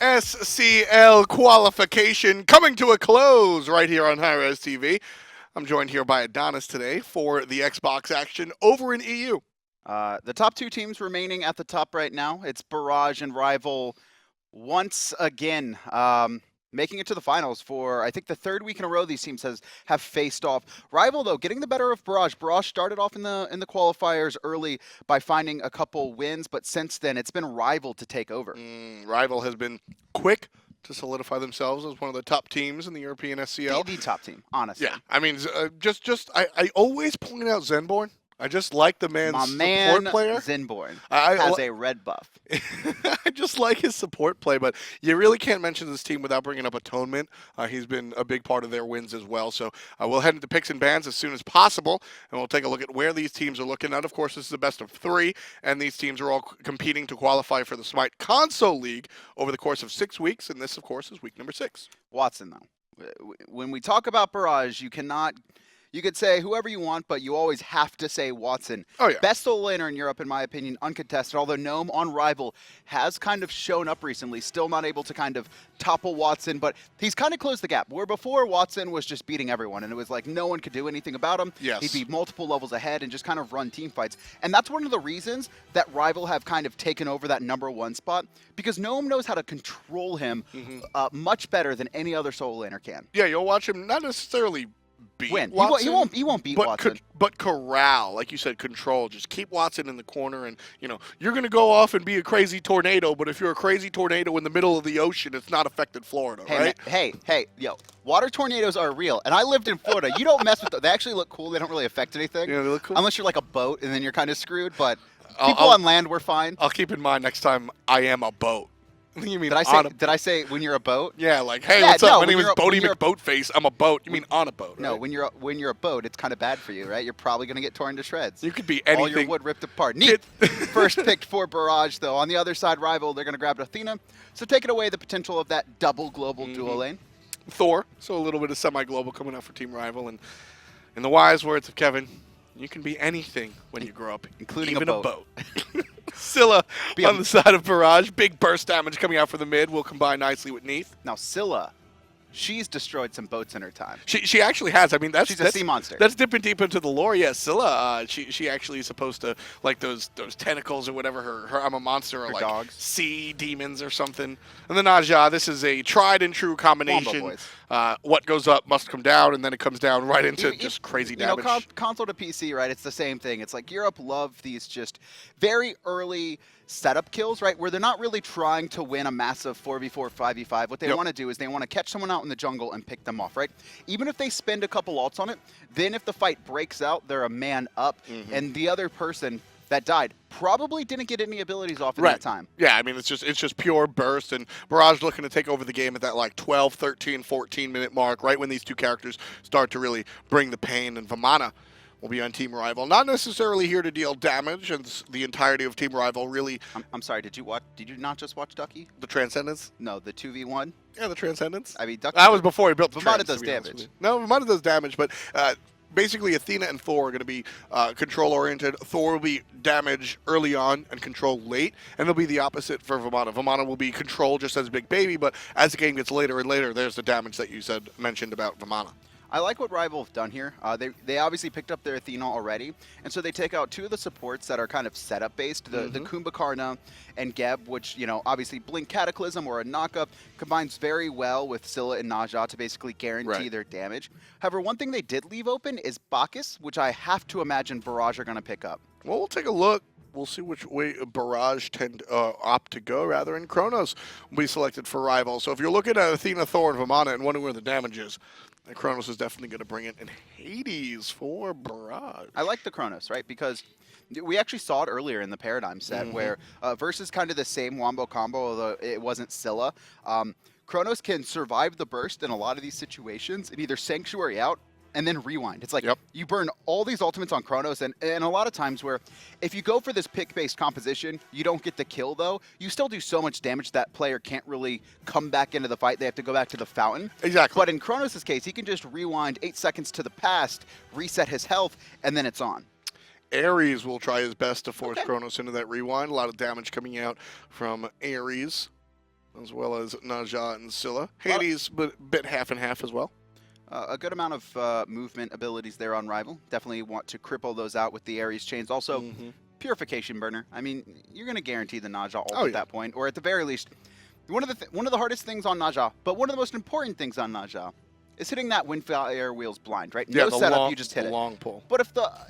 SCL qualification coming to a close right here on hi-rez TV. I'm joined here by Adanas today for the Xbox action over in EU. The top two teams remaining at the top right now, it's Barrage and Rival once again. Making it to the finals for, I think, the third week in a row these teams have faced off. Rival, though, getting the better of Barrage. Barrage started off in the qualifiers early by finding a couple wins, but since then it's been Rival to take over. Rival has been quick to solidify themselves as one of the top teams in the European SCL. The top team, honestly. Yeah, I mean, I always point out Zenborne. I just like the man's support player. Zenborne has a red buff. I just like his support play, but you really can't mention this team without bringing up Atonement. He's been a big part of their wins as well. So we'll head into picks and bans as soon as possible, and we'll take a look at where these teams are looking at. Of course, this is the best of 3, and these teams are all competing to qualify for the Smite Console League over the course of 6 weeks, and this, of course, is week number 6. Watson, though. When we talk about Barrage, you cannot... You could say whoever you want, but you always have to say Watson. Oh, yeah. Best solo laner in Europe, in my opinion, uncontested, although Gnome on Rival has kind of shown up recently, still not able to kind of topple Watson, but he's kind of closed the gap, where before Watson was just beating everyone, and it was like no one could do anything about him. Yes. He'd be multiple levels ahead and just kind of run team fights. And that's one of the reasons that Rival have kind of taken over that #1 spot, because Gnome knows how to control him much better than any other solo laner can. Yeah, you'll watch him not necessarily beat win. Watson, he won't beat Watson. But corral, like you said, control. Just keep Watson in the corner, and you're going to go off and be a crazy tornado. But if you're a crazy tornado in the middle of the ocean, it's not affected Florida, right? Hey, yo, water tornadoes are real, and I lived in Florida. You don't mess with them. They actually look cool. They don't really affect anything. Yeah, they look cool. Unless you're like a boat, and then you're kind of screwed. But people on land, we're fine. I'll keep in mind next time I am a boat. You mean did I say when you're a boat? Yeah, like, hey, what's up? My name is Bodie McBoatface. I'm a boat. You mean on a boat, right? No, when you're a boat, it's kind of bad for you, right? You're probably going to get torn to shreds. You could be anything. All your wood ripped apart. Neith, first picked for Barrage, though. On the other side, Rival, they're going to grab Athena. So taking away the potential of that double global dual lane. Thor, so a little bit of semi-global coming out for Team Rival. And in the wise words of Kevin, you can be anything when you grow up, including even a boat. Scylla on the side of Barrage. Big burst damage coming out for the mid. Will combine nicely with Neith. Now, Scylla, she's destroyed some boats in her time. She actually has. I mean, she's a sea monster. That's dipping deep into the lore. Yeah, Scylla, she actually is supposed to, like those tentacles or whatever, her I'm a monster, or her like dogs. Sea demons or something. And then Aja, this is a tried and true combination. What goes up must come down, and then it comes down right into just crazy damage. Console to PC, right? It's the same thing. It's like Europe love these just very early setup kills, right? Where they're not really trying to win a massive 4v4, 5v5. What they want to do is they want to catch someone out in the jungle and pick them off, right? Even if they spend a couple ults on it, then if the fight breaks out, they're a man up, and the other person that died probably didn't get any abilities off in that time. Yeah, I mean, it's just pure burst, and Barrage looking to take over the game at that like 12, 13, 14-minute mark, right when these two characters start to really bring the pain, and Vamana will be on Team Rival. Not necessarily here to deal damage, and the entirety of Team Rival really... I'm sorry, did you not just watch Ducky? The Transcendence? No, the 2v1? Yeah, the Transcendence. I mean, Ducky... That was before he built the Vamana does damage. No, Vamana does damage, but... basically, Athena and Thor are going to be control-oriented. Thor will be damage early on and control late, and it'll be the opposite for Vamana. Vamana will be control just as Big Baby, but as the game gets later and later, there's the damage that you mentioned about Vamana. I like what Rival have done here. They obviously picked up their Athena already, and so they take out 2 of the supports that are kind of setup-based, the Kumbhakarna and Geb, which, obviously Blink Cataclysm or a knockup combines very well with Scylla and Naja to basically guarantee their damage. However, one thing they did leave open is Bacchus, which I have to imagine Barrage are going to pick up. Well, we'll take a look. We'll see which way Barrage opt to go, rather, and Chronos will be selected for Rival. So if you're looking at Athena, Thor, and Vamana and wondering where the damage is, then Chronos is definitely going to bring it in Hades for Barrage. I like the Chronos, right? Because we actually saw it earlier in the Paradigm set where versus kind of the same wombo combo, although it wasn't Scylla, Chronos can survive the burst in a lot of these situations and either Sanctuary out and then rewind. It's like you burn all these ultimates on Chronos, and a lot of times where if you go for this pick-based composition, you don't get the kill, though. You still do so much damage that player can't really come back into the fight. They have to go back to the fountain. Exactly. But in Chronos' case, he can just rewind 8 seconds to the past, reset his health, and then it's on. Ares will try his best to force Chronos into that rewind. A lot of damage coming out from Ares. as well as Naja and Scylla. Hades, bit half and half as well. A good amount of movement abilities there on Rival. Definitely want to cripple those out with the Ares chains. Also, Purification Burner. I mean, you're going to guarantee the Naja ult at that point, or at the very least, one of the hardest things on Naja, but one of the most important things on Naja, is hitting that Windfire Wheels blind, right? Yeah, no setup, you just hit it. Long pull. But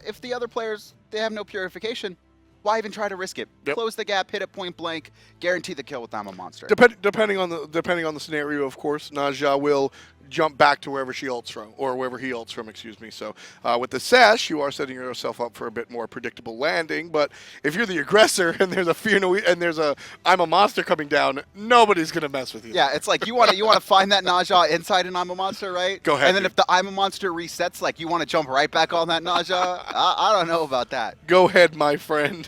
if the other players, they have no purification, why even try to risk it? Yep. Close the gap, hit it point blank, guarantee the kill with I'm a Monster. Depending on the scenario, of course, Naja will jump back to wherever she ults from, or wherever he ults from, excuse me. So with the Sash, you are setting yourself up for a bit more predictable landing. But if you're the aggressor and there's a I'm a Monster coming down, nobody's gonna mess with you. Yeah, it's like you want to find that Naja inside an I'm a Monster, right? Go ahead. And then if the I'm a Monster resets, like you want to jump right back on that Naja. I don't know about that. Go ahead, my friend.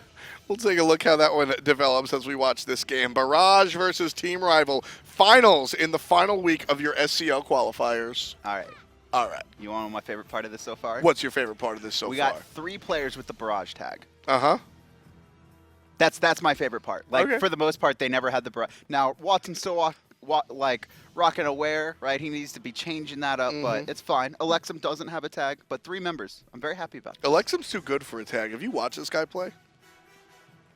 We'll take a look how that one develops as we watch this game. Barrage versus Team Rival. Finals in the final week of your SCL qualifiers. All right. All right. You want to know my favorite part of this so far? What's your favorite part of this so far? We got 3 players with the Barrage tag. Uh-huh. That's my favorite part. Like, Okay. for the most part, they never had the Barrage. Now, Watson's still rocking aware, right? He needs to be changing that up, but it's fine. Elexum doesn't have a tag, but 3 members. I'm very happy about that. Elexum's too good for a tag. Have you watched this guy play?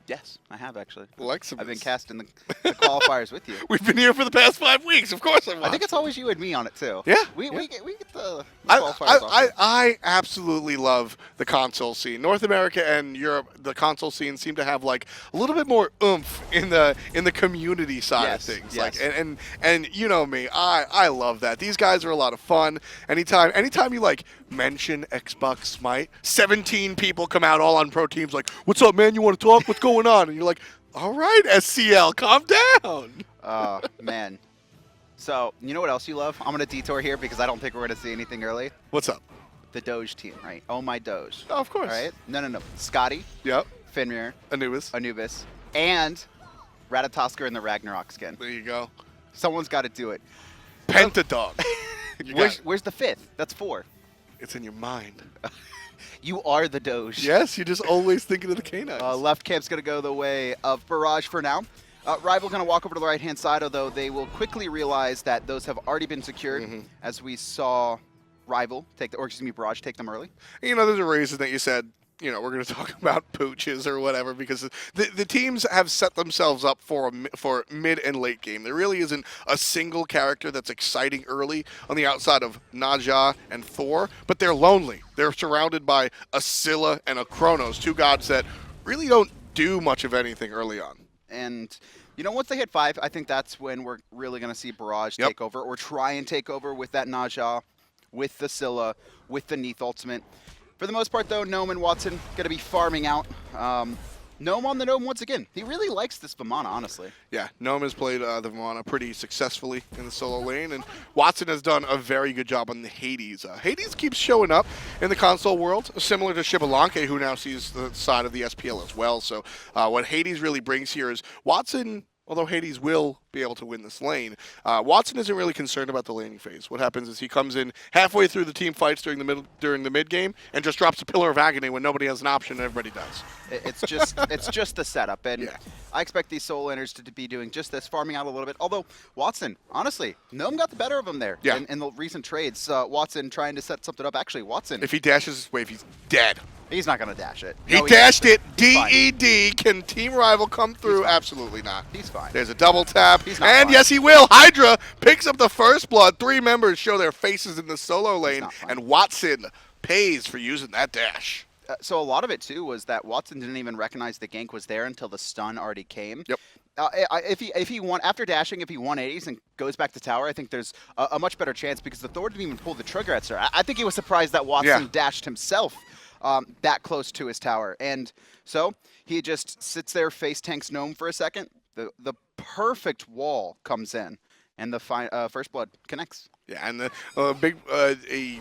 Yes, I have actually. Elexum I've been is- casting the qualifiers with you. We've been here for the past 5 weeks. Of course I watched. I think it's always you and me on it too. Yeah, We yeah. get the qualifiers off. I absolutely love the console scene. North America and Europe, the console scene seem to have like a little bit more oomph in the community side Yes, of things. yes. Like and you know me, I love that. These guys are a lot of fun. Anytime you like mention Xbox Smite, 17 people come out all on pro teams like, "What's up, man? You want to talk? What's going on?" And you're like, "All right, SCL, calm down." Oh, man. So, you know what else you love? I'm going to detour here because I don't think we're going to see anything early. What's up? The Doge team, right? Oh, my Doge. Oh, of course. All right? No. Scotty, Yep. Fenrir, Anubis. and Ratatosker in the Ragnarok skin. There you go. Someone's got to do it. Pentadog. You got it. Where's the 5th? That's 4. It's in your mind. You are the Doge. Yes, you're just always thinking of the canines. Left camp's going to go the way of Barrage for now. Rival going to walk over to the right-hand side, although they will quickly realize that those have already been secured, as we saw Rival Barrage take them early. You know, there's a reason that you said, you know, we're going to talk about pooches or whatever, because the teams have set themselves up for mid and late game. There really isn't a single character that's exciting early on the outside of Naja and Thor, but they're lonely. They're surrounded by a Scylla and a Chronos, 2 gods that really don't do much of anything early on. And, you know, once they hit 5, I think that's when we're really going to see Barrage take over, or try and take over with that Naja, with the Scylla, with the Neith ultimate. For the most part, though, Gnome and Watson going to be farming out. Gnome on the Gnome once again. He really likes this Vamana, honestly. Yeah, Gnome has played the Vamana pretty successfully in the solo lane, and Watson has done a very good job on the Hades. Hades keeps showing up in the console world, similar to Shibalanke, who now sees the side of the SPL as well. So what Hades really brings here is Watson, although Hades will be able to win this lane, Watson isn't really concerned about the laning phase. What happens is he comes in halfway through the team fights during the mid game and just drops a Pillar of Agony when nobody has an option and everybody does. It's just the setup, and I expect these solo laners to be doing just this, farming out a little bit. Although Watson, honestly, Gnome got the better of him there in the recent trades. Watson trying to set something up. Actually, Watson, If he dashes his wave, he's dead. he's not going to dash it. He No, dashed it. He's fine. DED. Can Team Rival come through? fine. Absolutely not. He's fine. There's a double tap. He's not And fine. yes, he will. Hydra picks up the first blood. 3 members show their faces in the solo lane. not fine. And Watson pays for using that dash. So a lot of it, too, was that Watson didn't even recognize the gank was there until the stun already came. Yep. If he won after dashing, if he 180s and goes back to tower, I think there's a much better chance because the Thor didn't even pull the trigger at Sir. I think he was surprised that Watson dashed himself that close to his tower. And so he just sits there, face tanks Gnome for a second. The perfect wall comes in, and the first blood connects. Yeah, and the a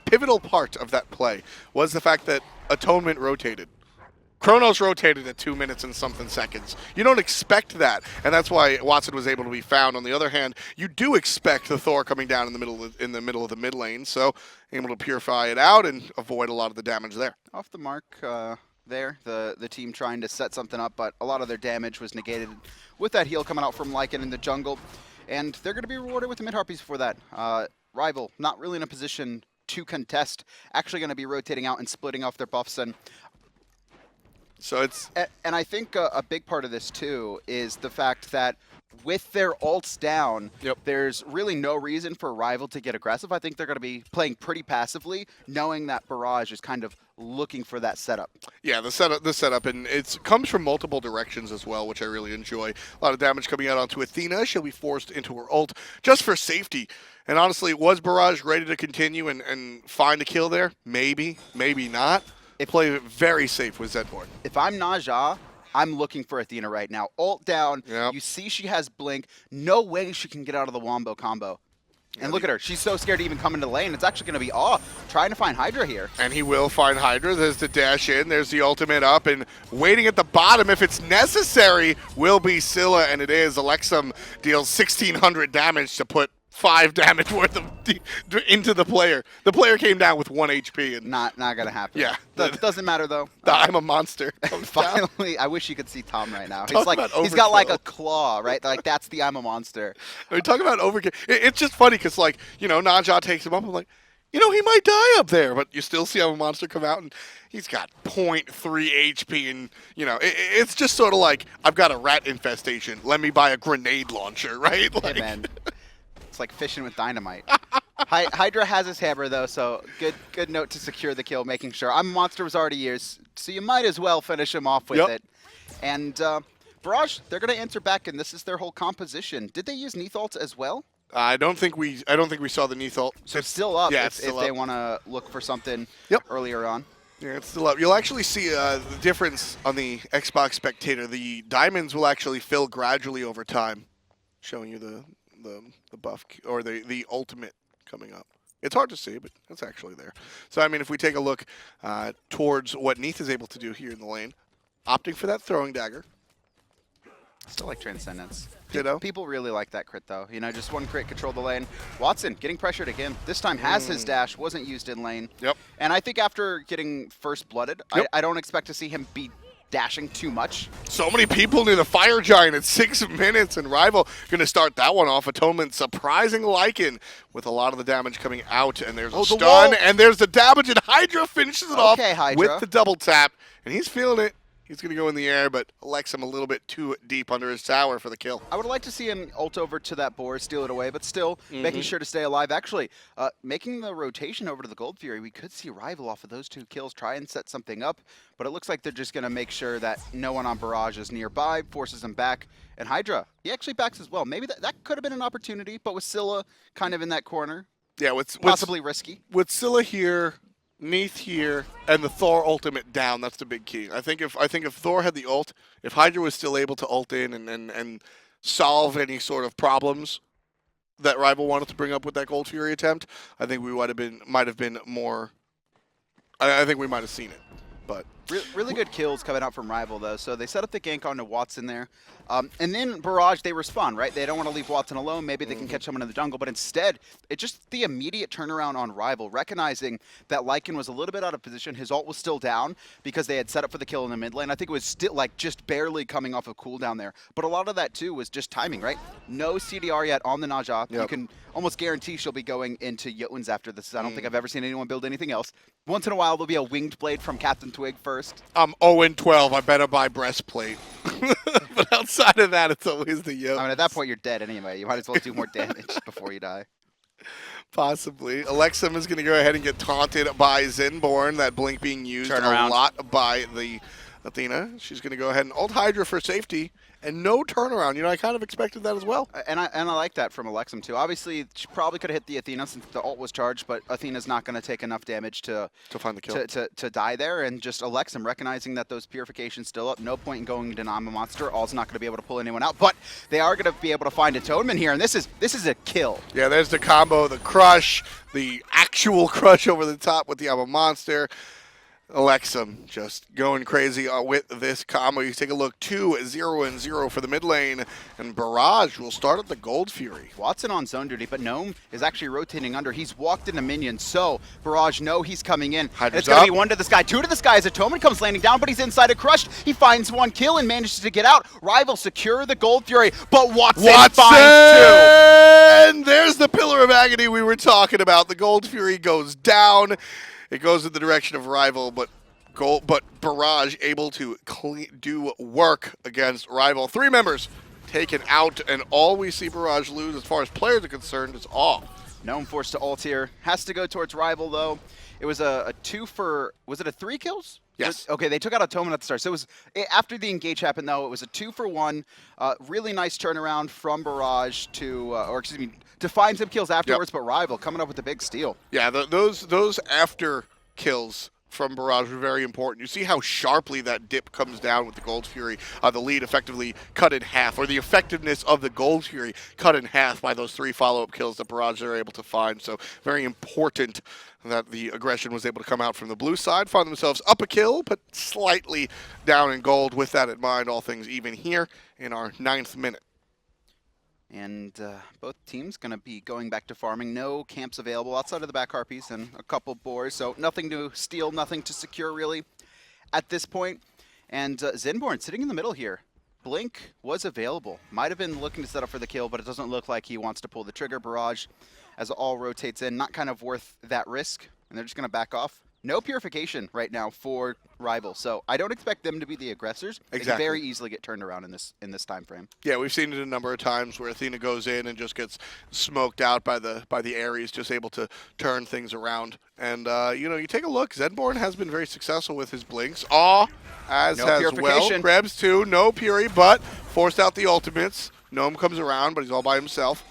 pivotal part of that play was the fact that Atonement rotated. Chronos rotated at 2 minutes and something seconds. You don't expect that, and that's why Watson was able to be found. On the other hand, you do expect the Thor coming down in the middle of the mid lane, so able to purify it out and avoid a lot of the damage there. Off the mark, there, the team trying to set something up, but a lot of their damage was negated with that heal coming out from Lycan in the jungle. And they're going to be rewarded with the mid-harpies for that. Rival, not really in a position to contest, actually going to be rotating out and splitting off their buffs. And so it's... And I think a big part of this, too, is the fact that with their ults down, there's really no reason for Rival to get aggressive. I think they're going to be playing pretty passively, knowing that Barrage is kind of looking for that setup. Yeah, the setup, and it comes from multiple directions as well, which I really enjoy. A lot of damage coming out onto Athena. She'll be forced into her ult just for safety. And honestly, was Barrage ready to continue and find a kill there? Maybe, maybe not. Play very safe with Zenborne. If I'm Naja, I'm looking for Athena right now. Ult down. Yep. You see she has Blink. No way she can get out of the Wombo combo. And look at her. She's so scared to even come into lane. It's actually going to be trying to find Hydra here. And he will find Hydra. There's the dash in. There's the ultimate up. And waiting at the bottom, if it's necessary, will be Scylla. And it is. Elexum deals 1,600 damage to put 5 damage worth of into the player. The player came down with 1 HP. And not gonna happen. Yeah. That doesn't matter though. I'm a monster. Finally, I wish you could see Thom right now. He's got like a claw, right? Like that's the I'm a monster. I mean, talk about overkill. It's just funny because like, you know, Naja takes him up. I'm like, you know, he might die up there, but you still see I'm a monster come out and he's got 0.3 HP and, you know, it's just sort of like, I've got a rat infestation. Let me buy a grenade launcher, right? Like, hey, man. It's like fishing with dynamite. Hydra has his hammer, though, so good note to secure the kill, making sure. I'm a monster was already yours, so you might as well finish him off with it. And Barrage, they're going to answer back, and this is their whole composition. Did they use Neith ult as well? I don't think we saw the Neith ult. So it's still up yeah, if they want to look for something earlier on. Yeah, it's still up. You'll actually see the difference on the Xbox Spectator. The diamonds will actually fill gradually over time, showing you the buff or the ultimate coming up. It's hard to see, but it's actually there. So I mean, if we take a look towards what Neith is able to do here in the lane, opting for that throwing dagger. Still like Transcendence. Ditto. People really like that crit though. You know, just one crit, control the lane. Watson getting pressured again. This time has his dash, wasn't used in lane. Yep. And I think after getting first blooded, I don't expect to see him be dashing too much. So many people near the Fire Giant at 6 minutes, and Rival going to start that one off. Atonement surprising Lycan with a lot of the damage coming out, and there's a stun, and there's the damage, and Hydra finishes it off Hydra. with the double tap, and he's feeling it. He's going to go in the air, but Elexum a little bit too deep under his tower for the kill. I would like to see him ult over to that board, steal it away, but still making sure to stay alive. Actually, making the rotation over to the Gold Fury, we could see Rival off of those 2 kills, try and set something up, but it looks like they're just going to make sure that no one on Barrage is nearby, forces him back. And Hydra, he actually backs as well. Maybe that could have been an opportunity, but with Scylla kind of in that corner, possibly risky. With Scylla here, Neith here, and the Thor ultimate down, that's the big key. I think if Thor had the ult, if Hydra was still able to ult in and solve any sort of problems that Rival wanted to bring up with that Gold Fury attempt, I think we might have been more. I think we might have seen it, but really good kills coming out from Rival though. So they set up the gank onto Watson there, and then Barrage they respond, right? They don't want to leave Watson alone. Maybe they can catch someone in the jungle, but instead it's just the immediate turnaround on Rival, recognizing that Lycan was a little bit out of position. His ult was still down because they had set up for the kill in the mid lane. I think it was still like just barely coming off of cooldown there, but a lot of that too was just timing, right? No CDR yet on the Naja. You can almost guarantee she'll be going into Jotuns after this. I don't think I've ever seen anyone build anything else. Once in a while there'll be a winged blade from Captain Twig first. I'm 0-12. I better buy breastplate. But outside of that, it's always the yoke. I mean, at that point, you're dead anyway. You might as well do more damage before you die. Possibly. Elexum is going to go ahead and get taunted by Zenborne. That blink being used a lot by the Athena. She's going to go ahead and ult Hydra for safety. And no turnaround. You know, I kind of expected that as well. And I like that from Elexum, too. Obviously, she probably could have hit the Athena since the ult was charged, but Athena's not going to take enough damage to find the kill. To die there. And just Elexum recognizing that those purifications still up. No point in going into Gnome monster. All's not going to be able to pull anyone out. But they are going to be able to find Atonement here. And this is a kill. Yeah, there's the combo, the crush, the actual crush over the top with the I'm a monster. Elexum just going crazy with this combo. You take a look, 2-0-0 for the mid lane, and Barrage will start at the Gold Fury. Watson on zone duty, but Gnome is actually rotating under. He's walked into minions, so Barrage know he's coming in. And it's going to be 1 to the sky, 2 to the sky as Atonement comes landing down, but he's inside a Crushed. He finds 1 kill and manages to get out. Rival secure the Gold Fury, but Watson finds 2. And there's the Pillar of Agony we were talking about. The Gold Fury goes down. It goes in the direction of Rival, but Barrage able to do work against Rival. 3 members taken out, and all we see Barrage lose as far as players are concerned is off. Gnome forced to ult here. Has to go towards Rival, though. It was a 2 for, was it a 3 kills? Yes. Okay, they took out Atonement at the start. So it was, after the engage happened, though, it was a 2 for 1. Really nice turnaround from Barrage to, to find some kills afterwards, but Rival coming up with a big steal. Yeah, those after kills from Barrage were very important. You see how sharply that dip comes down with the Gold Fury. The lead effectively cut in half, or the effectiveness of the Gold Fury cut in half by those 3 follow-up kills that Barrage are able to find. So very important that the aggression was able to come out from the blue side, find themselves up a kill, but slightly down in gold. With that in mind, all things even here in our 9th minute. And both teams going to be going back to farming. No camps available outside of the back harpies and a couple boars, so nothing to steal, nothing to secure really at this point. And Zenborne sitting in the middle here. Blink was available. Might have been looking to set up for the kill, but it doesn't look like he wants to pull the trigger. Barrage, as it all rotates in, not kind of worth that risk, and they're just going to back off. No purification right now for Rival, so I don't expect them to be the aggressors. Exactly. They can very easily get turned around in this time frame. Yeah, we've seen it a number of times where Athena goes in and just gets smoked out by the Ares, just able to turn things around. And you take a look. Zenborne has been very successful with his blinks. As no has well. Grabs 2, no Puri, but forced out the ultimates. Gnome comes around, but he's all by himself.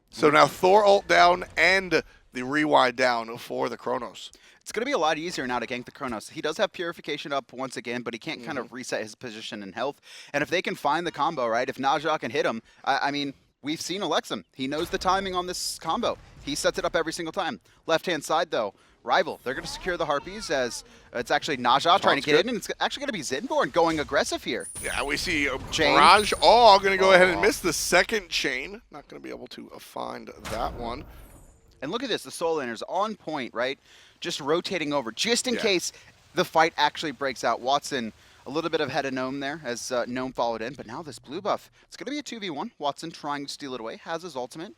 So now Thor ult down and the rewind down for the Chronos. It's going to be a lot easier now to gank the Chronos. He does have Purification up once again, but he can't kind of reset his position in health. And if they can find the combo, right, if Najah can hit him, I mean, we've seen Elexum. He knows the timing on this combo. He sets it up every single time. Left-hand side, though, Rival. They're going to secure the Harpies as it's actually Najah trying to get in, and it's actually going to be Zenborne going aggressive here. Yeah, we see Barrage all going to go ahead and miss the second chain. Not going to be able to find that one. And look at this. The Soul Lander's on point, right? Just rotating over, just in case the fight actually breaks out. Watson, a little bit of head of Gnome there as Gnome followed in, but now this blue buff. It's going to be a 2v1. Watson trying to steal it away, has his ultimate,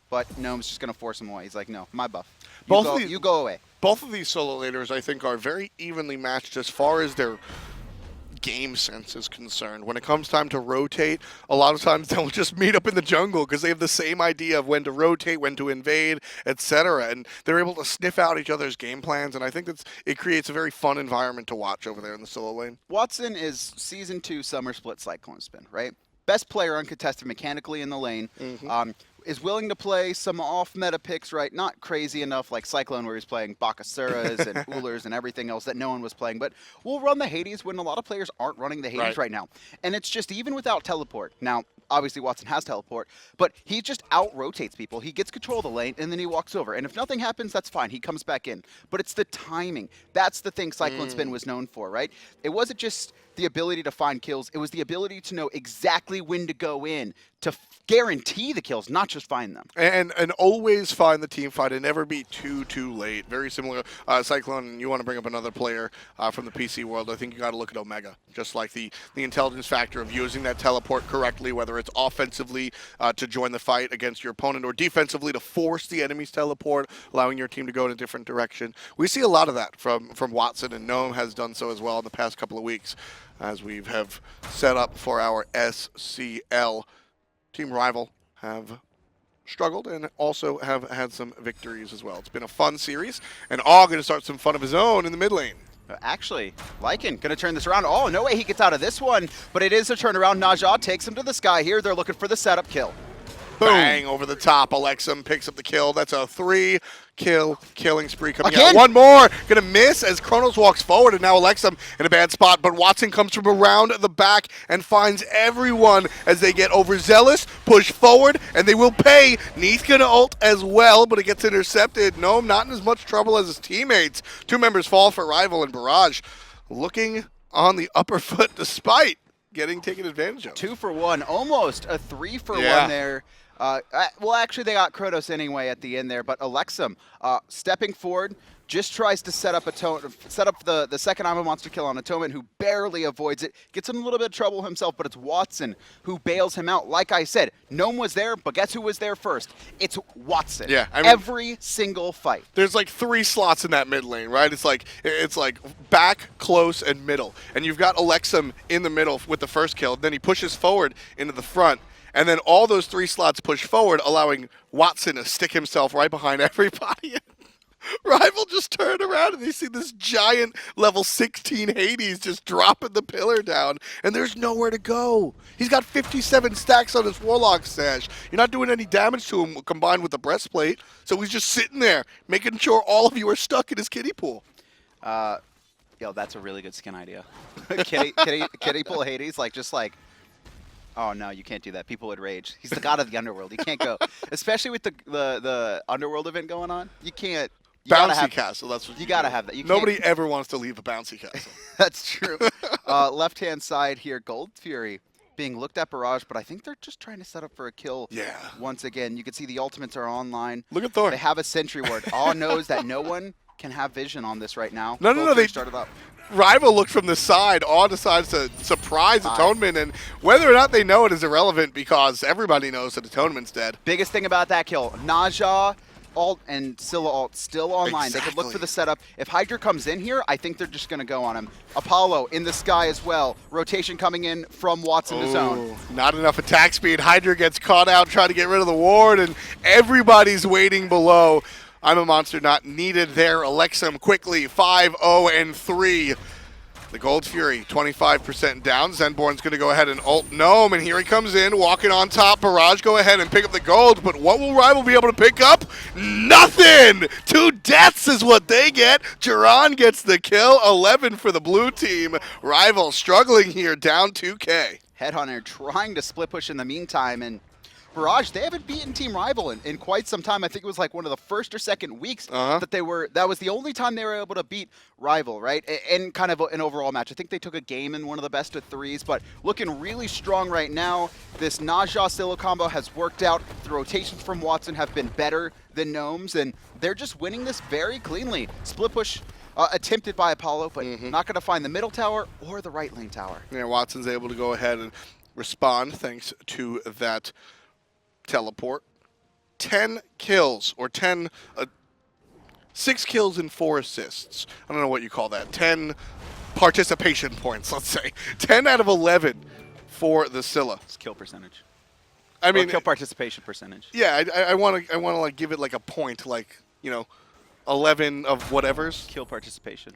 but Gnome's just going to force him away. He's like, no, my buff. You go away. Both of these solo laners, I think, are very evenly matched as far as their game sense is concerned. When it comes time to rotate, a lot of times they'll just meet up in the jungle because they have the same idea of when to rotate, when to invade, etc. And they're able to sniff out each other's game plans, and I think it creates a very fun environment to watch over there in the solo lane. Watson is Season 2 Summer Split Cyclone Spin, right? Best player uncontested mechanically in the lane. Is willing to play some off-meta picks, right? Not crazy enough like Cyclone where he's playing Bakasuras and Ulers and everything else that no one was playing, but we'll run the Hades when a lot of players aren't running the Hades right now. And it's just even without teleport. Now, obviously Watson has teleport, but he just out-rotates people. He gets control of the lane, and then he walks over. And if nothing happens, that's fine. He comes back in. But it's the timing. That's the thing Cyclone Spin was known for, right? It wasn't just the ability to find kills. It was the ability to know exactly when to go in to guarantee the kills, not just find them. And always find the team fight and never be too late. Very similar. Cyclone, you want to bring up another player from the PC world, I think you got to look at Omega. Just like the intelligence factor of using that teleport correctly, whether it's offensively to join the fight against your opponent or defensively to force the enemy's teleport, allowing your team to go in a different direction. We see a lot of that from Watson, and Gnome has done so as well in the past couple of weeks as we have set up for our SCL. Team Rival have struggled and also have had some victories as well. It's been a fun series, and all going to start some fun of his own in the mid lane. Actually, Lycan going to turn this around. Oh, no way he gets out of this one, but it is a turnaround. Najah takes him to the sky here. They're looking for the setup kill. Bang over the top. Elexum picks up the kill. That's a 3-kill killing spree coming Again? out. One more. Gonna miss as Chronos walks forward, and now Elexum in a bad spot. But Watson comes from around the back and finds everyone as they get overzealous, push forward, and they will pay. Neith gonna ult as well, but it gets intercepted. Gnome not in as much trouble as his teammates. 2 members fall for Rival and Barrage, looking on the upper foot despite getting taken advantage of. 2 for 1, almost a 3 for 1 there. Well, actually, they got Chronos anyway at the end there, but Elexum stepping forward, just tries to set up the second I'm a Monster kill on Atonement, who barely avoids it, gets in a little bit of trouble himself, but it's Watson who bails him out. Like I said, Gnome was there, but guess who was there first? It's Watson. Yeah, I mean, every single fight. There's like 3 slots in that mid lane, right? It's like back, close, and middle. And you've got Elexum in the middle with the first kill. Then he pushes forward into the front. And then all those 3 slots push forward, allowing Watson to stick himself right behind everybody. Rival just turned around and they see this giant level 16 Hades just dropping the pillar down, and there's nowhere to go. He's got 57 stacks on his Warlock stash. You're not doing any damage to him combined with the breastplate, so he's just sitting there making sure all of you are stuck in his kiddie pool. Yo, that's a really good skin idea. kiddie pool Hades, oh no, you can't do that. People would rage. He's the god of the underworld. You can't go, especially with the underworld event going on. You can't. Bouncy castle. That's what you gotta have that. Nobody ever wants to leave a bouncy castle. That's true. Left-hand side here, Gold Fury being looked at Barrage, but I think they're just trying to set up for a kill. Yeah. Once again, you can see the ultimates are online. Look at Thor. They have a sentry ward. All knows that no one can have vision on this right now. No. They started up. Rival looked from the side. All decides to surprise Atonement, and whether or not they know it is irrelevant because everybody knows that Atonement's dead. Biggest thing about that kill, Naja ult and Scylla ult still online. Exactly. They could look for the setup. If Hydra comes in here, I think they're just going to go on him. Apollo in the sky as well. Rotation coming in from Watson to zone. Not enough attack speed. Hydra gets caught out trying to get rid of the ward, and everybody's waiting below. I'm a Monster not needed there. Elexum quickly 5-0-3. The Gold Fury 25% down. Zenborne's going to go ahead and ult Gnome, and here he comes in, walking on top. Barrage go ahead and pick up the gold, but what will Rival be able to pick up? Nothing! 2 deaths is what they get. Jeron gets the kill, 11 for the blue team. Rival struggling here, down 2K. Headhunter trying to split push in the meantime, and Barrage, they haven't beaten Team Rival in quite some time. I think it was like one of the first or second weeks that was the only time they were able to beat Rival, right? In kind of an overall match. I think they took a game in one of the best of 3s, but looking really strong right now. This Naja Scylla combo has worked out. The rotations from Watson have been better than Gnome's, and they're just winning this very cleanly. Split push attempted by Apollo, but not going to find the middle tower or the right lane tower. Yeah, Watson's able to go ahead and respond thanks to that teleport. 10 kills, or 6 kills and 4 assists. I don't know what you call that. 10 participation points, let's say. 10 out of 11 for the Scylla. It's kill percentage. I mean, kill participation percentage. Yeah, I want to like give it like a point, 11 of whatevers. Kill participation.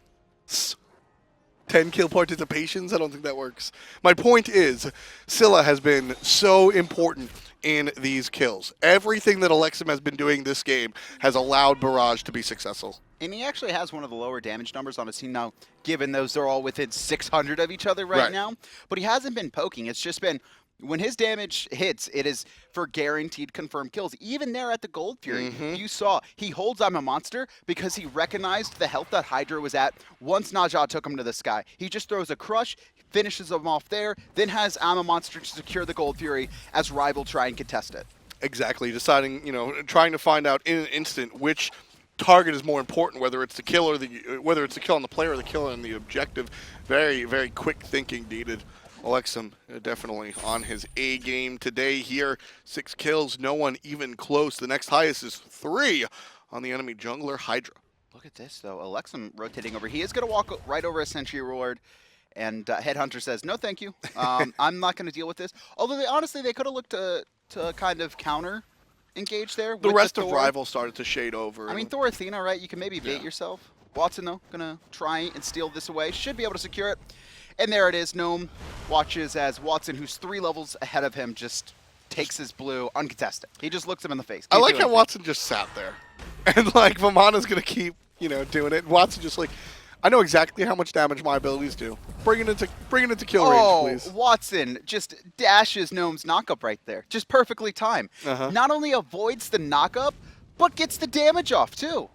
10 kill participations? I don't think that works. My point is, Scylla has been so important in these kills. Everything that Elexum has been doing this game has allowed Barrage to be successful. And he actually has one of the lower damage numbers on his team now, given those are all within 600 of each other right now. But he hasn't been poking. It's just been, when his damage hits, it is for guaranteed confirmed kills. Even there at the Gold Fury, you saw he holds I'm a Monster because he recognized the health that Hydra was at once Naja took him to the sky. He just throws a crush, finishes him off there, then has I'm a Monster to secure the Gold Fury as Rival try and contest it. Exactly, deciding, trying to find out in an instant which target is more important, whether it's the kill or whether it's the kill on the player or the kill on the objective. Very, very quick thinking needed. Elexum definitely on his A game today here. 6 kills, no one even close. The next highest is 3 on the enemy jungler, Hydra. Look at this, though. Elexum rotating over. He is going to walk right over a sentry ward, and Headhunter says, no, thank you. I'm not going to deal with this. Although, they could have looked to kind of counter engage there. The rest of Rival started to shade over. I mean, Thor Athena, right? You can maybe bait yourself. Watson, though, going to try and steal this away. Should be able to secure it. And there it is. Gnome watches as Watson, who's 3 levels ahead of him, just takes his blue uncontested. He just looks him in the face. I Can't like do how anything. Watson just sat there. And, like, Vamana's going to keep, doing it. Watson just, like, I know exactly how much damage my abilities do. Bring it into kill range, please. Watson just dashes Gnome's knockup right there. Just perfectly timed. Not only avoids the knockup, but gets the damage off, too.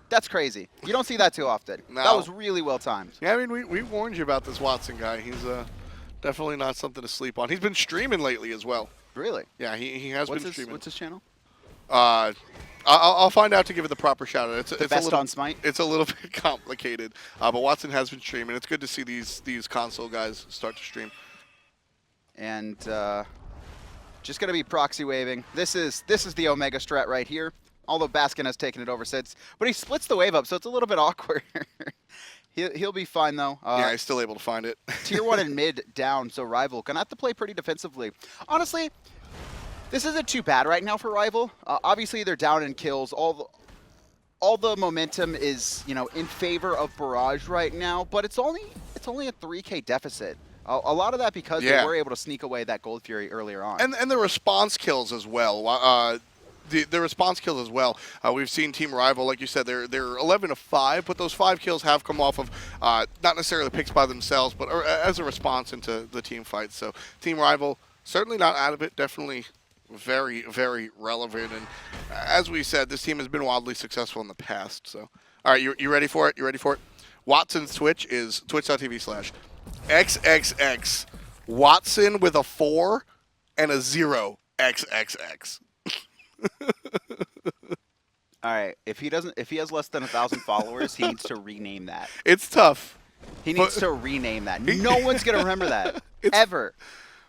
That's crazy. You don't see that too often. No. That was really well timed. Yeah, I mean, we warned you about this Watson guy. He's definitely not something to sleep on. He's been streaming lately as well. Really? Yeah, he has been streaming. What's his channel? I'll find out to give it the proper shout out. It's Best a little, on Smite? It's a little bit complicated, but Watson has been streaming. It's good to see these console guys start to stream. And just gonna be proxy waving. This is the Omega strat right here. Although Baskin has taken it over since, but he splits the wave up, so it's a little bit awkward. He'll be fine though. Yeah, he's still able to find it. Tier 1 and mid down, so Rival gonna have to play pretty defensively. Honestly, this isn't too bad right now for Rival. Obviously, they're down in kills. All the momentum is in favor of Barrage right now, but it's only a 3K deficit. A lot of that because they were able to sneak away that Gold Fury earlier on. And the response kills as well. The response kills as well. We've seen Team Rival, like you said, they're 11-5, but those 5 kills have come off of not necessarily picks by themselves, but as a response into the team fight. So Team Rival certainly not out of it. Definitely very, very relevant. And as we said, this team has been wildly successful in the past. So, all right, you ready for it? You ready for it? Watson's Twitch is twitch.tv/XXX. Watson with a 4 and a 0 XXX. All right, if he has less than 1,000 followers, he needs to rename that. It's tough. He needs to rename that. No one's gonna remember that ever.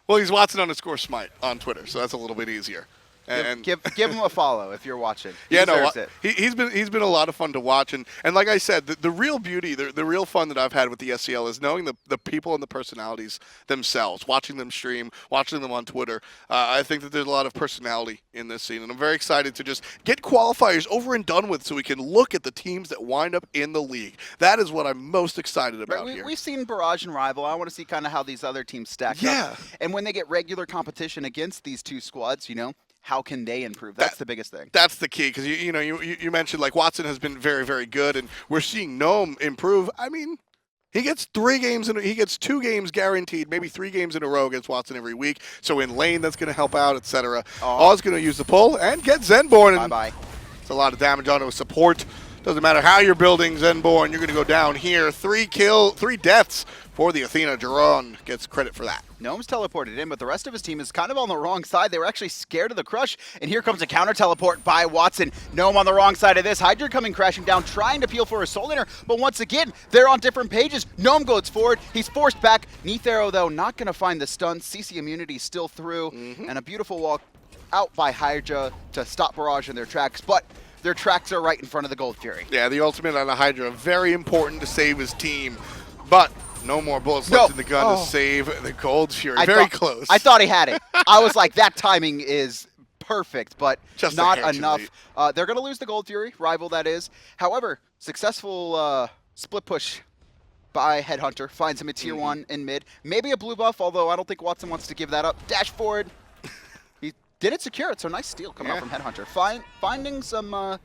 Well, he's Watson_Smite on Twitter, so that's a little bit easier. And give him a follow if you're watching. He's been a lot of fun to watch, and like I said, the real beauty, the real fun that I've had with the SCL is knowing the people and the personalities themselves, watching them stream, watching them on Twitter. I think that there's a lot of personality in this scene, and I'm very excited to just get qualifiers over and done with, so we can look at the teams that wind up in the league. That is what I'm most excited about here. We've seen Barrage and Rival. I want to see kind of how these other teams stack up. And when they get regular competition against these two squads, how can they improve? That's the biggest thing. That's the key, because you mentioned, like, Watson has been very, very good, and we're seeing Gnome improve. I mean, he gets 2 games guaranteed, maybe 3 games in a row against Watson every week. So in lane, that's going to help out, etc. Oz going to use the pull and get Zenborne. Bye-bye. It's a lot of damage onto a support. Doesn't matter how you're building Zenborne, you're going to go down here. 3 deaths for the Athena. Jeron gets credit for that. Gnome's teleported in, but the rest of his team is kind of on the wrong side. They were actually scared of the crush, and here comes a counter teleport by Watson. Gnome on the wrong side of this. Hydra coming crashing down, trying to peel for a soul inner, but once again, they're on different pages. Gnome goes forward. He's forced back. Neith arrow, though, not going to find the stun. CC immunity still through, and a beautiful walk out by Hydra to stop Barrage in their tracks, but their tracks are right in front of the Gold Fury. Yeah, the ultimate on the Hydra, very important to save his team, but no more bullets left in the gun to save the Gold Fury. Very close. I thought he had it. I was like, that timing is perfect, but just not enough. They're going to lose the Gold Fury, Rival that is. However, successful split push by Headhunter. Finds him a tier 1 in mid. Maybe a blue buff, although I don't think Watson wants to give that up. Dash forward. He didn't secure it, so nice steal coming out from Headhunter. Finding some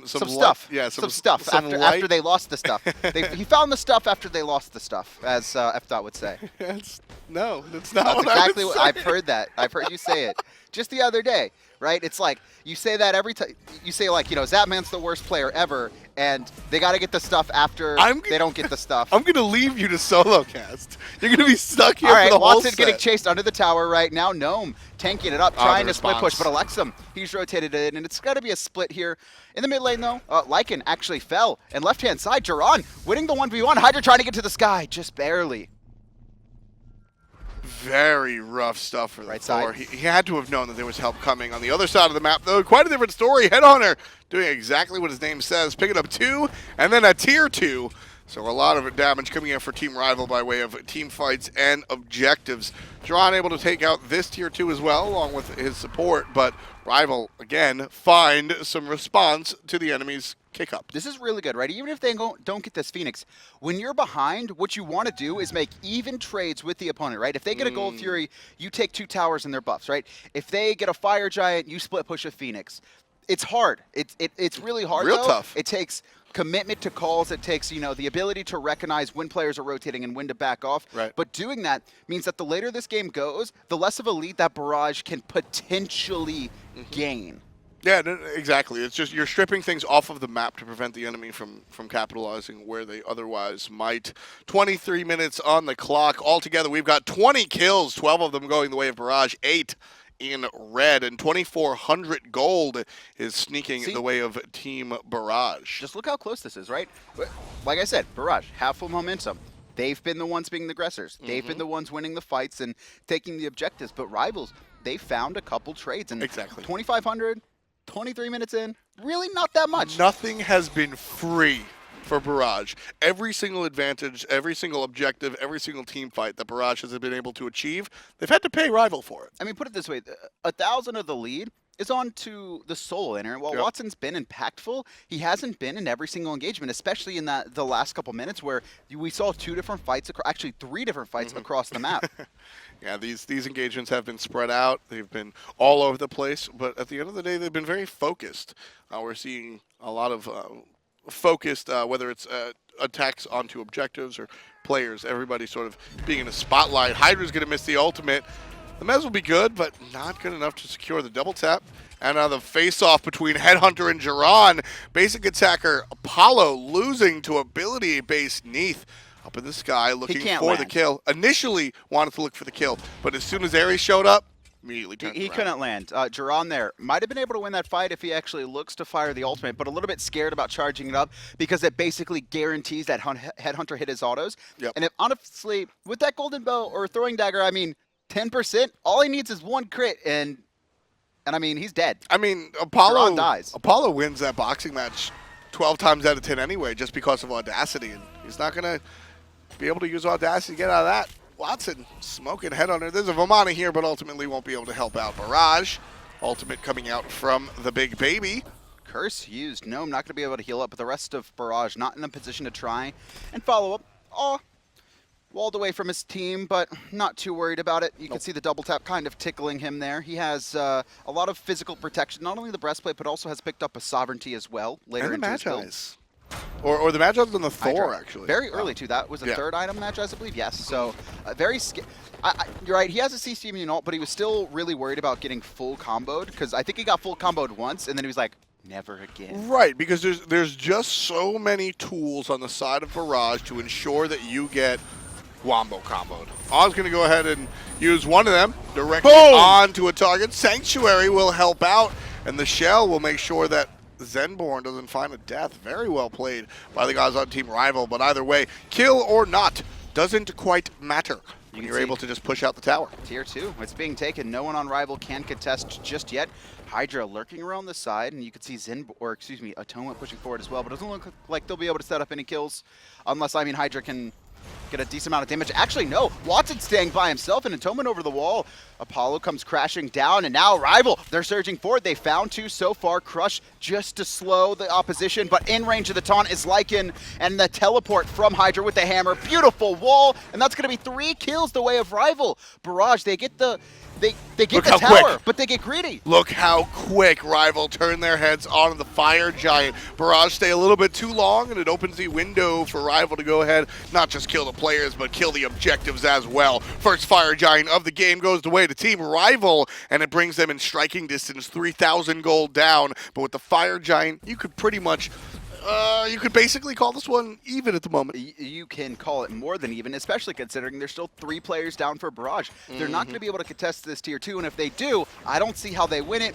stuff. Yeah, some stuff after they lost the stuff. He found the stuff after they lost the stuff, as Fdot would say. No, that's not That's what exactly I would what say. I've heard that. I've heard you say it just the other day, right? It's like you say that every time. You say, like, Zapman's the worst player ever, and they got to get the stuff after they don't get the stuff. I'm going to leave you to solo cast. You're going to be stuck here All right, for the whole Watson set. getting chased under the tower right now. Gnome tanking it up, trying to split push, but Elexum, he's rotated in, and it's got to be a split here. In the mid lane, though, Lycan actually fell, and left-hand side, Jeron winning the 1v1. Hydra trying to get to the sky, just barely. Very rough stuff for the Right Thor. side. He had to have known that there was help coming on the other side of the map, though. Quite a different story. Headhunter doing exactly what his name says, picking up 2 and then a tier 2. So a lot of damage coming in for Team Rival by way of team fights and objectives. Jeron able to take out this tier 2 as well, along with his support, but Rival, again, find some response to the enemy's kick up. This is really good, right? Even if they don't get this Phoenix, when you're behind, what you want to do is make even trades with the opponent, right? If they get a Gold Fury, you take 2 towers and their buffs, right? If they get a Fire Giant, you split push a Phoenix. It's hard. It's really hard, Real though. tough. It takes commitment to calls. It takes, the ability to recognize when players are rotating and when to back off. Right. But doing that means that the later this game goes, the less of a lead that Barrage can potentially gain. Yeah, exactly. It's just you're stripping things off of the map to prevent the enemy from capitalizing where they otherwise might. 23 minutes on the clock. Altogether, we've got 20 kills, 12 of them going the way of Barrage, 8 in red, and 2,400 gold is sneaking the way of Team Barrage. Just look how close this is, right? Like I said, Barrage, half full momentum. They've been the ones being the aggressors. They've been the ones winning the fights and taking the objectives. But Rivals, they found a couple trades. And exactly. 2,500, 23 minutes in, really not that much. Nothing has been free for Barrage. Every single advantage, every single objective, every single team fight that Barrage has been able to achieve, they've had to pay Rival for it. I mean, put it this way, 1,000 of the lead is on to the solo inner. While Watson's been impactful, he hasn't been in every single engagement, especially in the last couple minutes where we saw 2 different fights, actually 3 different fights across the map. Yeah, these engagements have been spread out. They've been all over the place, but at the end of the day, they've been very focused. We're seeing a lot of focused, whether it's attacks onto objectives or players, everybody sort of being in a spotlight. Hydra's going to miss the ultimate. The Mez will be good, but not good enough to secure the double tap. And the face-off between Headhunter and Jeron. Basic attacker Apollo losing to ability-based Neith. Up in the sky looking for the kill. Initially wanted to look for the kill, but as soon as Ares showed up, immediately turned He around. couldn't land. Jeron there might have been able to win that fight if he actually looks to fire the ultimate, but a little bit scared about charging it up because it basically guarantees that Headhunter hit his autos. Yep. And if honestly, with that golden bow or throwing dagger, I mean, 10%, all he needs is 1 crit, and I mean, he's dead. I mean, Apollo dies. Apollo wins that boxing match 12 times out of 10 anyway, just because of Audacity, and he's not going to be able to use Audacity to get out of that. Watson smoking Headhunter. There's a Vamana here, but ultimately won't be able to help out Barrage. Ultimate coming out from the big baby. Curse used. Gnome not going to be able to heal up, but the rest of Barrage not in a position to try and follow up. Oh, walled away from his team, but not too worried about it. You can see the double tap kind of tickling him there. He has a lot of physical protection, not only the breastplate, but also has picked up a sovereignty as well later And the into his build. Magi's. Or the Magi's and the Thor, Hydra. actually. Very early, too. That was a third item match, I believe. Yes. So, very you're right. He has a CC immune ult, but he was still really worried about getting full comboed, because I think he got full comboed once, and then he was like, never again. Right, because there's just so many tools on the side of Barrage to ensure that you get Wombo comboed. I was going to go ahead and use one of them directly onto a target. Sanctuary will help out, and the Shell will make sure that Zenborne doesn't find a death. Very well played by the guys on Team Rival, but either way, kill or not, doesn't quite matter when you're able to just push out the tower. Tier 2, it's being taken. No one on Rival can contest just yet. Hydra lurking around the side, and you can see Atonement pushing forward as well, but it doesn't look like they'll be able to set up any kills unless, Hydra can get a decent amount of damage. Actually, no. Watson's staying by himself, and Atonement over the wall. Apollo comes crashing down, and now Rival, they're surging forward. They found 2 so far. Crush just to slow the opposition, but in range of the taunt is Lycan, and the teleport from Hydra with the hammer. Beautiful wall, and that's going to be 3 kills the way of Rival. Barrage, they get the get the tower, but they get greedy. Look how quick Rival turn their heads onto the Fire Giant. Barrage stay a little bit too long, and it opens the window for Rival to go ahead, not just kill the players, but kill the objectives as well. First Fire Giant of the game goes the way to Team Rival, and it brings them in striking distance, 3,000 gold down. But with the Fire Giant, you could pretty much you could basically call this one even at the moment. You can call it more than even, especially considering there's still 3 players down for Barrage. They're not going to be able to contest this tier 2, and if they do, I don't see how they win it.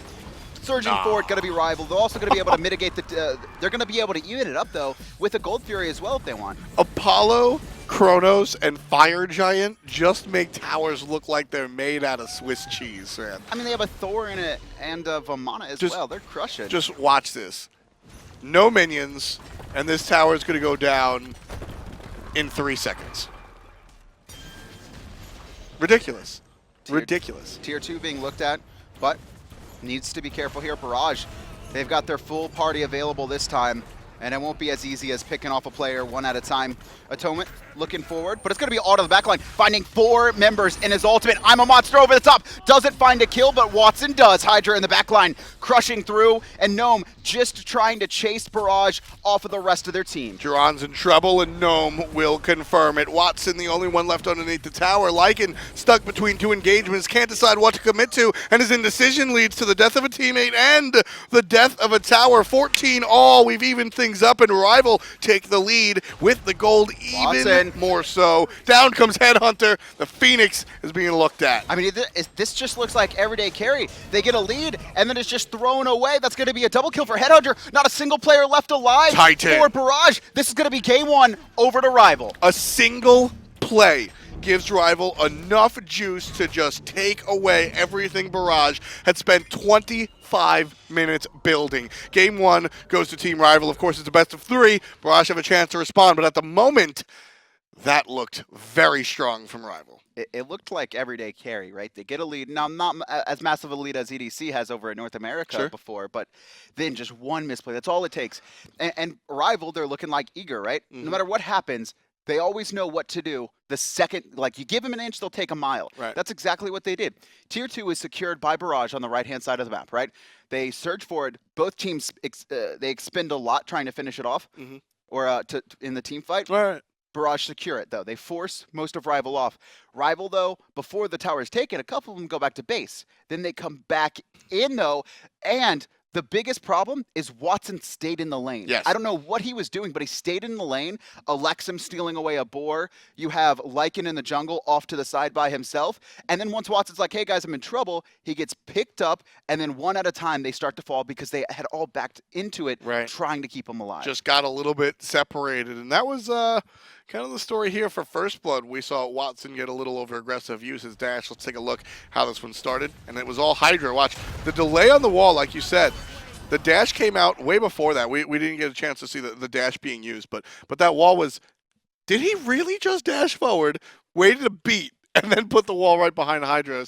Surging forward, going to be Rival. They're also going to be able to mitigate the... they're going to be able to even it up, though, with a Gold Fury as well if they want. Apollo, Chronos, and Fire Giant just make towers look like they're made out of Swiss cheese, man. I mean, they have a Thor in it and Vamana as well. They're crushing. Just watch this. No minions, and this tower is going to go down in 3 seconds. Ridiculous. Ridiculous. Tier 2 being looked at, but needs to be careful here. Barrage, they've got their full party available this time. And it won't be as easy as picking off a player one at a time. Atonement looking forward, but it's going to be Auto the backline, finding 4 members in his ultimate. I'm a monster over the top. Doesn't find a kill, but Watson does. Hydra in the backline, crushing through, and Gnome just trying to chase Barrage off of the rest of their team. Jeron's in trouble, and Gnome will confirm it. Watson, the only one left underneath the tower. Lycan stuck between 2 engagements, can't decide what to commit to, and his indecision leads to the death of a teammate and the death of a tower. 14 all. We've evened things up, and Rival take the lead with the gold even Watson. more so. Down comes Headhunter. The Phoenix is being looked at. I mean, this just looks like everyday carry. They get a lead, and then it's just thrown away. That's going to be a double kill for Headhunter. Not a single player left alive Titan. for Barrage. This is going to be game 1 over to Rival. A single play gives Rival enough juice to just take away everything Barrage had spent 25 minutes building. Game 1 goes to Team Rival. Of course, it's a best of 3. Barrage have a chance to respond, but at the moment, that looked very strong from Rival. It looked like everyday carry, right? They get a lead. Now, not as massive a lead as EDC has over in North America before, but then just one misplay. That's all it takes. And Rival, they're looking like eager, right? No matter what happens, they always know what to do the second, like you give them an inch, they'll take a mile. Right. That's exactly what they did. Tier 2 is secured by Barrage on the right-hand side of the map, right? They surge forward. Both teams, they expend a lot trying to finish it off or in the team fight. Right. Barrage secure it, though. They force most of Rival off. Rival, though, before the tower is taken, a couple of them go back to base. Then they come back in, though, and the biggest problem is Watson stayed in the lane. Yes. I don't know what he was doing, but he stayed in the lane. Elexum stealing away a boar. You have Lycan in the jungle off to the side by himself. And then once Watson's like, hey, guys, I'm in trouble, he gets picked up, and then one at a time they start to fall because they had all backed into it, trying to keep him alive. Just got a little bit separated, and that was kind of the story here for First Blood. We saw Watson get a little over-aggressive, use his dash. Let's take a look how this one started. And it was all Hydra. Watch, the delay on the wall, like you said, the dash came out way before that. We didn't get a chance to see the dash being used, but that wall was, did he really just dash forward, waited a beat, and then put the wall right behind Hydra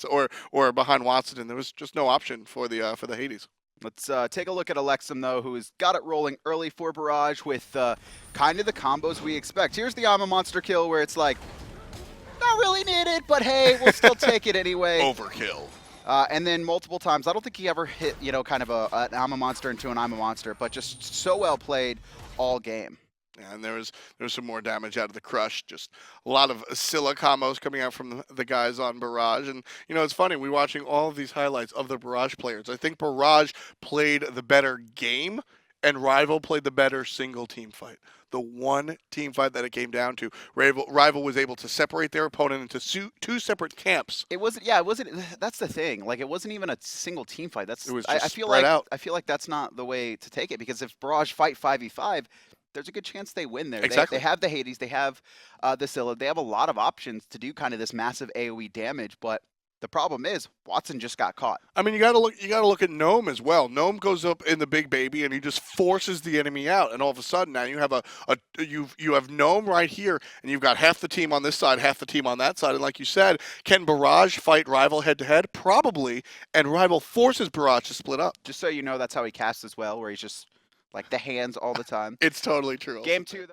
or behind Watson, and there was just no option for the Hades. Let's take a look at Elexum, though, who's got it rolling early for Barrage with kind of the combos we expect. Here's the I'm a monster kill where it's like, not really needed, but hey, we'll still take it anyway. Overkill. And then multiple times, I don't think he ever hit, kind of an I'm a monster into an I'm a monster, but just so well played all game. Yeah, and there was some more damage out of the crush. Just a lot of Scylla combos coming out from the guys on Barrage. And, it's funny, we're watching all of these highlights of the Barrage players. I think Barrage played the better game, and Rival played the better single team fight. The one team fight that it came down to. Rival was able to separate their opponent into 2 separate camps. It wasn't, that's the thing. Like, it wasn't even a single team fight. It was just spread out. I feel like that's not the way to take it, because if Barrage fight 5v5, there's a good chance they win there. Exactly. They have the Hades, they have the Scylla, they have a lot of options to do kind of this massive AoE damage, but the problem is Watson just got caught. I mean, you got to look at Gnome as well. Gnome goes up in the big baby and he just forces the enemy out, and all of a sudden now you have you have Gnome right here, and you've got half the team on this side, half the team on that side. And like you said, can Barrage fight Rival head to head? Probably, and Rival forces Barrage to split up. Just so you know, that's how he casts as well, where he's just like the hands all the time. It's totally true. Game 2.